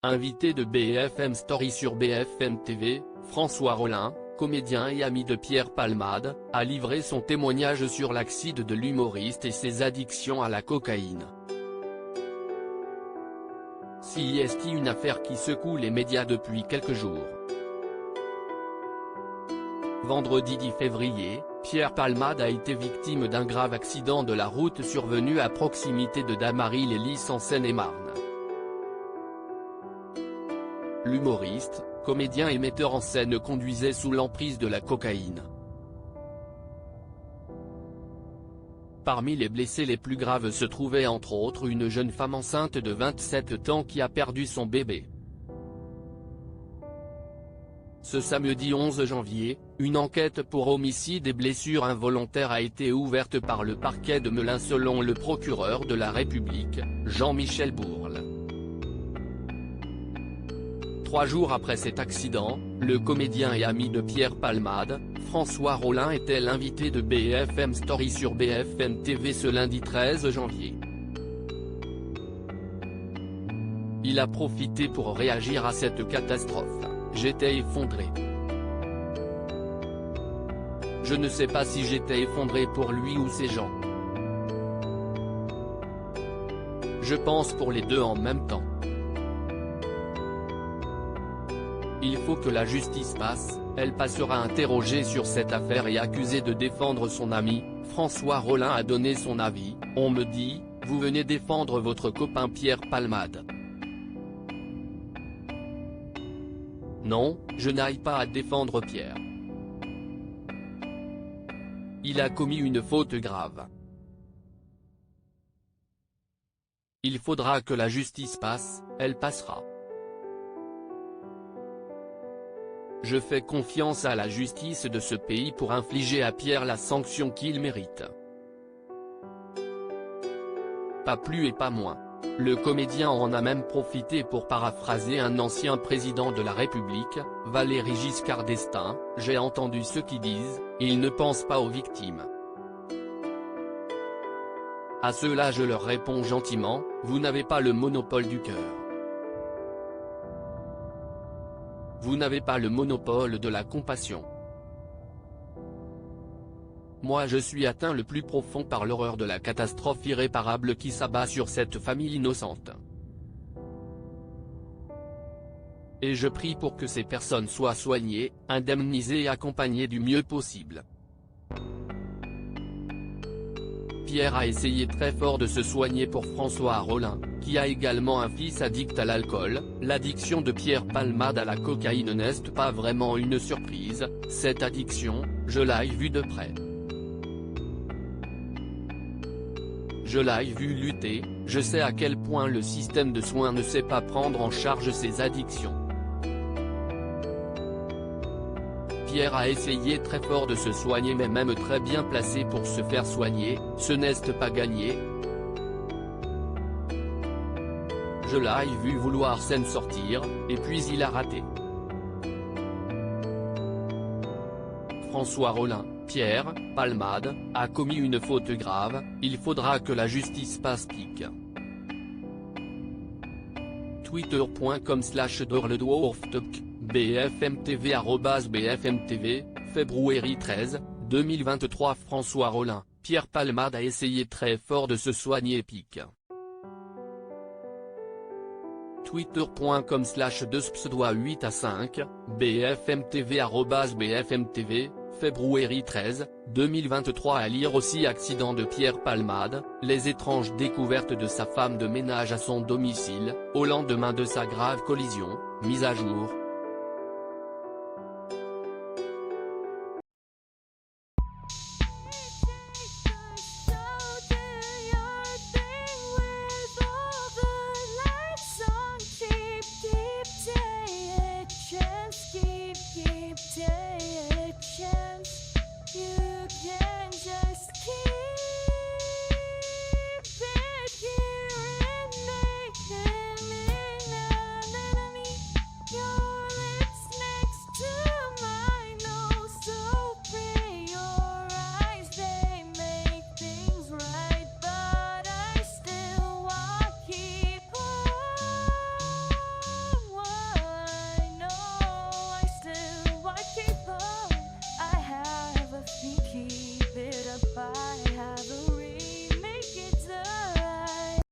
Invité de BFM Story sur BFM TV, François Rollin, comédien et ami de Pierre Palmade, a livré son témoignage sur l'accident de l'humoriste et ses addictions à la cocaïne. C'est une affaire qui secoue les médias depuis quelques jours. Vendredi 10 février, Pierre Palmade a été victime d'un grave accident de la route survenu à proximité de Damary-les-Lys en Seine-et-Marne. L'humoriste, comédien et metteur en scène conduisait sous l'emprise de la cocaïne. Parmi les blessés les plus graves se trouvait entre autres une jeune femme enceinte de 27 ans qui a perdu son bébé. Ce samedi 11 janvier, une enquête pour homicide et blessures involontaires a été ouverte par le parquet de Melun selon le procureur de la République, Jean-Michel Bourle. 3 jours après cet accident, le comédien et ami de Pierre Palmade, François Rollin était l'invité de BFM Story sur BFM TV ce lundi 13 janvier. Il a profité pour réagir à cette catastrophe. J'étais effondré. Je ne sais pas si j'étais effondré pour lui ou ses gens. Je pense pour les deux en même temps. Il faut que la justice passe, elle passera interrogée sur cette affaire et accusée de défendre son ami. François Rollin a donné son avis. On me dit, vous venez défendre votre copain Pierre Palmade. Non, je n'aille pas à défendre Pierre. Il a commis une faute grave. Il faudra que la justice passe, elle passera. Je fais confiance à la justice de ce pays pour infliger à Pierre la sanction qu'il mérite. Pas plus et pas moins. Le comédien en a même profité pour paraphraser un ancien président de la République, Valéry Giscard d'Estaing, « J'ai entendu ceux qui disent, ils ne pensent pas aux victimes. À ceux-là je leur réponds gentiment, vous n'avez pas le monopole du cœur. Vous n'avez pas le monopole de la compassion. Moi je suis atteint le plus profond par l'horreur de la catastrophe irréparable qui s'abat sur cette famille innocente. Et je prie pour que ces personnes soient soignées, indemnisées et accompagnées du mieux possible. Pierre a essayé très fort de se soigner pour François Rollin, qui a également un fils addict à l'alcool. L'addiction de Pierre Palmade à la cocaïne n'est pas vraiment une surprise, cette addiction, je l'ai vue de près. Je l'ai vu lutter, je sais à quel point le système de soins ne sait pas prendre en charge ces addictions. Pierre a essayé très fort de se soigner mais même très bien placé pour se faire soigner, ce n'est pas gagné. Je l'ai vu vouloir s'en sortir, et puis il a raté. François Rollin, Pierre Palmade, a commis une faute grave, il faudra que la justice passe pique. Twitter.com/DorleDwarfTalk, BFMTV @BFMTV, février 13, 2023. François Rollin, Pierre Palmade a essayé très fort de se soigner pique. Twitter.com/2pseudo8à5, BFMTV @BFMTV, février 13, 2023. À lire aussi accident de Pierre Palmade, les étranges découvertes de sa femme de ménage à son domicile, au lendemain de sa grave collision, mise à jour.